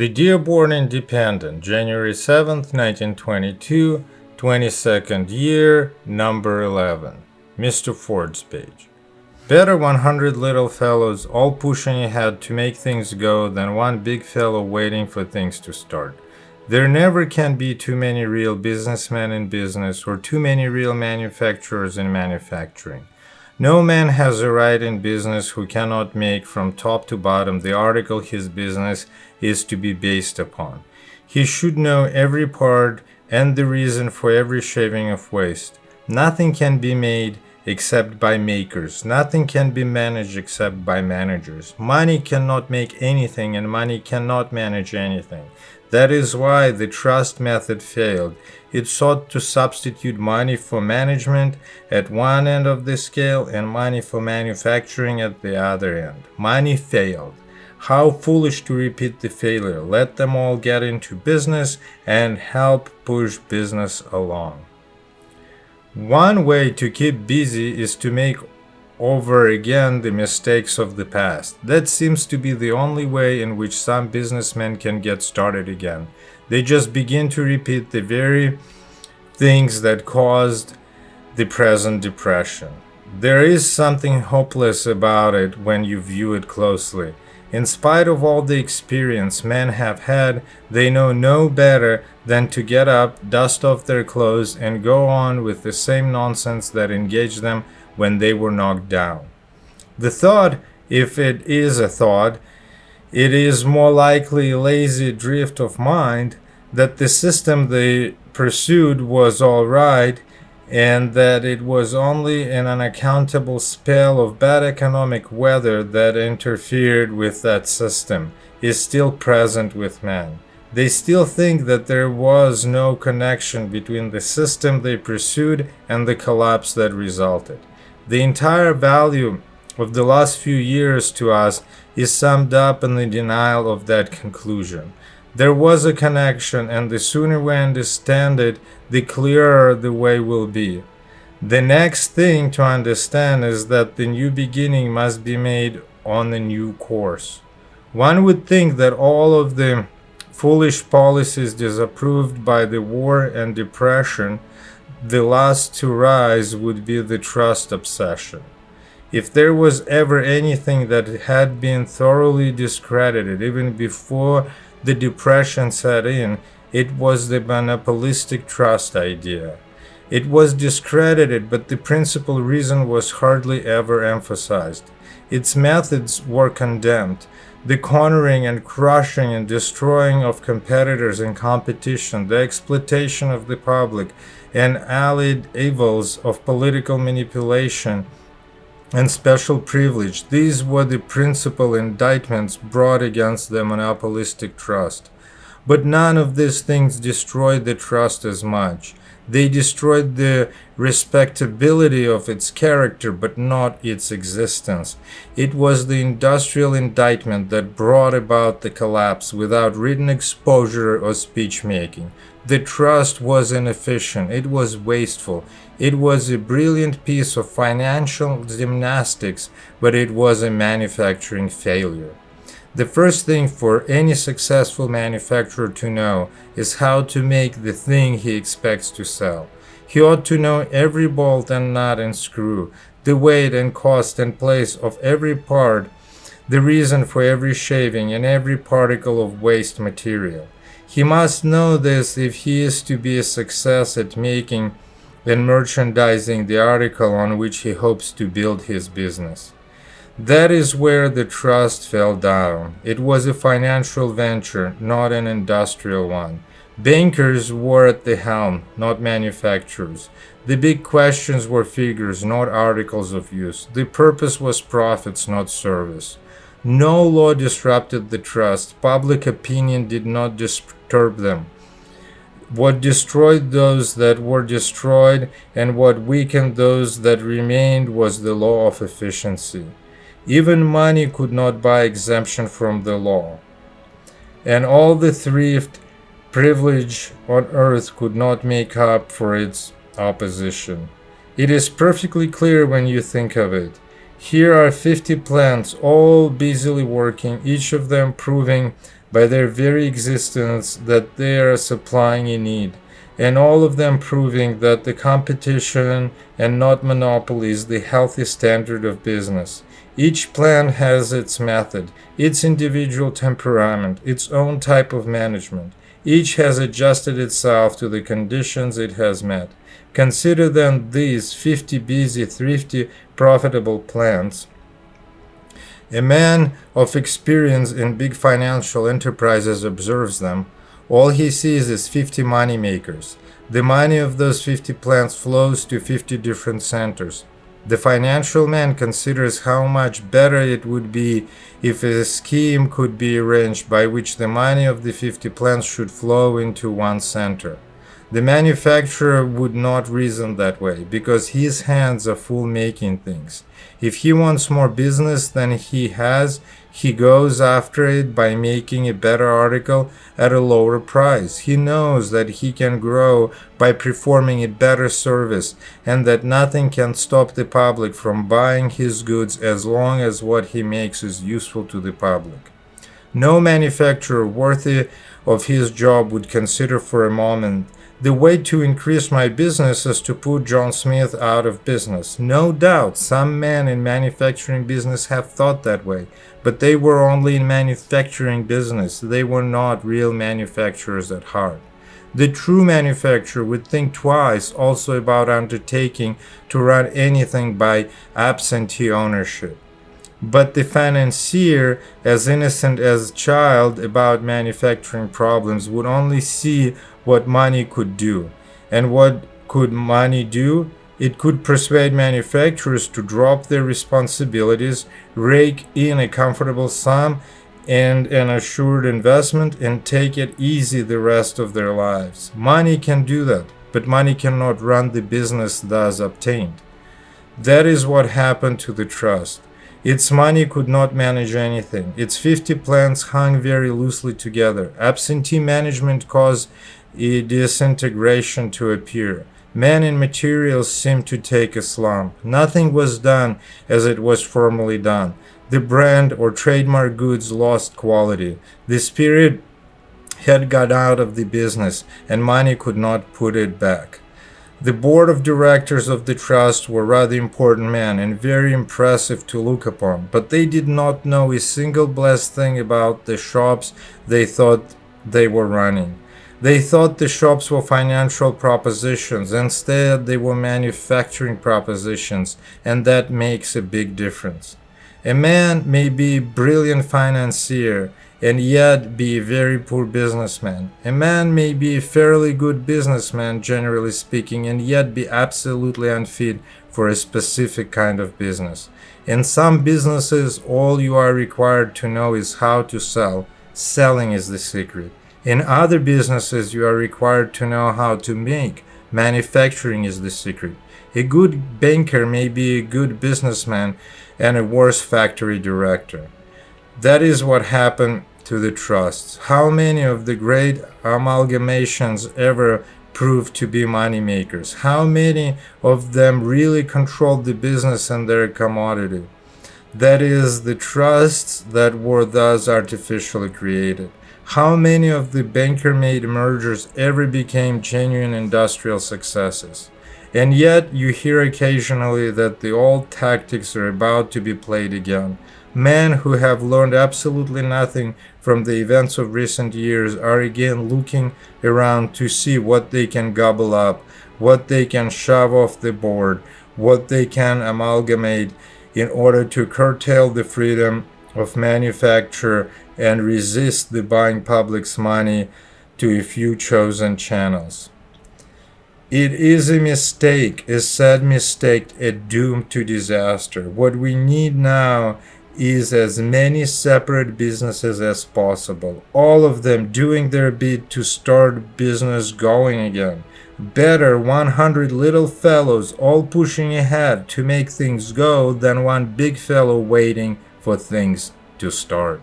The Dearborn Independent, January 7th, 1922, 22nd year, number 11. Mr. Ford's page. Better 100 little fellows all pushing ahead to make things go than one big fellow waiting for things to start. There never can be too many real businessmen in business or too many real manufacturers in manufacturing. No man has a right in business who cannot make from top to bottom the article his business is to be based upon. He should know every part and the reason for every shaving of waste. Nothing can be made except by makers. Nothing can be managed except by managers. Money cannot make anything and money cannot manage anything. That is why the trust method failed. It sought to substitute money for management at one end of the scale and money for manufacturing at the other end. Money failed. How foolish to repeat the failure. Let them all get into business and help push business along. One way to keep busy is to make over again the mistakes of the past. That seems to be the only way in which some businessmen can get started again. They just begin to repeat the very things that caused the present depression. There is something hopeless about it when you view it closely. In spite of all the experience men have had, they know no better than to get up, dust off their clothes, and go on with the same nonsense that engaged them when they were knocked down. The thought, if it is a thought, it is more likely a lazy drift of mind, that the system they pursued was all right, and that it was only an unaccountable spell of bad economic weather that interfered with that system, is still present with men. They still think that there was no connection between the system they pursued and the collapse that resulted. The entire value of the last few years to us is summed up in the denial of that conclusion. There was a connection, and the sooner we understand it, the clearer the way will be. The next thing to understand is that the new beginning must be made on a new course. One would think that all of the foolish policies disapproved by the war and depression, the last to rise would be the trust obsession. If there was ever anything that had been thoroughly discredited even before the depression set in, it was the monopolistic trust idea. It was discredited, but the principal reason was hardly ever emphasized. Its methods were condemned. The cornering and crushing and destroying of competitors in competition, the exploitation of the public, and allied evils of political manipulation and special privilege, these were the principal indictments brought against the monopolistic trust. But none of these things destroyed the trust as much. They destroyed the respectability of its character, but not its existence. It was the industrial indictment that brought about the collapse without written exposure or speech making. The trust was inefficient, it was wasteful, it was a brilliant piece of financial gymnastics, but it was a manufacturing failure. The first thing for any successful manufacturer to know is how to make the thing he expects to sell. He ought to know every bolt and nut and screw, the weight and cost and place of every part, the reason for every shaving and every particle of waste material. He must know this if he is to be a success at making and merchandising the article on which he hopes to build his business. That is where the trust fell down. It was a financial venture, not an industrial one. Bankers were at the helm, not manufacturers. The big questions were figures, not articles of use. The purpose was profits, not service. No law disrupted the trust. Public opinion did not disturb them. What destroyed those that were destroyed and what weakened those that remained was the law of efficiency. Even money could not buy exemption from the law. And all the thrift, privilege on earth could not make up for its opposition. It is perfectly clear when you think of it. Here are 50 plants, all busily working, each of them proving by their very existence that they are supplying a need, and all of them proving that the competition and not monopoly is the healthy standard of business. Each plant has its method, its individual temperament, its own type of management. Each has adjusted itself to the conditions it has met. Consider then these 50 busy, thrifty, profitable plants. A man of experience in big financial enterprises observes them. All he sees is 50 money makers. The money of those 50 plants flows to 50 different centers. The financial man considers how much better it would be if a scheme could be arranged by which the money of the 50 plants should flow into one center. The manufacturer would not reason that way, because his hands are full making things. If he wants more business than he has, he goes after it by making a better article at a lower price. He knows that he can grow by performing a better service, and that nothing can stop the public from buying his goods as long as what he makes is useful to the public. No manufacturer worthy of his job would consider for a moment, the way to increase my business is to put John Smith out of business. No doubt, some men in manufacturing business have thought that way, but they were only in manufacturing business. They were not real manufacturers at heart. The true manufacturer would think twice also about undertaking to run anything by absentee ownership. But the financier, as innocent as a child about manufacturing problems, would only see what money could do. And what could money do? It could persuade manufacturers to drop their responsibilities, rake in a comfortable sum and an assured investment, and take it easy the rest of their lives. Money can do that, but money cannot run the business thus obtained. That is what happened to the trust. Its money could not manage anything. Its 50 plants hung very loosely together. Absentee management caused a disintegration to appear. Men and materials seemed to take a slump. Nothing was done as it was formerly done. The brand or trademark goods lost quality. The spirit had got out of the business, and money could not put it back. The board of directors of the trust were rather important men and very impressive to look upon, but they did not know a single blessed thing about the shops they thought they were running. They thought the shops were financial propositions. Instead, they were manufacturing propositions, and that makes a big difference. A man may be a brilliant financier and yet be a very poor businessman. A man may be a fairly good businessman, generally speaking, and yet be absolutely unfit for a specific kind of business. In some businesses, all you are required to know is how to sell. Selling is the secret. In other businesses, you are required to know how to make. Manufacturing is the secret. A good banker may be a good businessman and a worse factory director. That is what happened to the trusts. How many of the great amalgamations ever proved to be money makers? How many of them really controlled the business and their commodity? That is, the trusts that were thus artificially created. How many of the banker-made mergers ever became genuine industrial successes? And yet you hear occasionally that the old tactics are about to be played again. Men who have learned absolutely nothing from the events of recent years are again looking around to see what they can gobble up, what they can shove off the board, what they can amalgamate in order to curtail the freedom of manufacture and resist the buying public's money to a few chosen channels. It is a mistake, a sad mistake, a doom to disaster. What we need now is as many separate businesses as possible, all of them doing their bit to start business going again. Better 100 little fellows all pushing ahead to make things go than one big fellow waiting for things to start.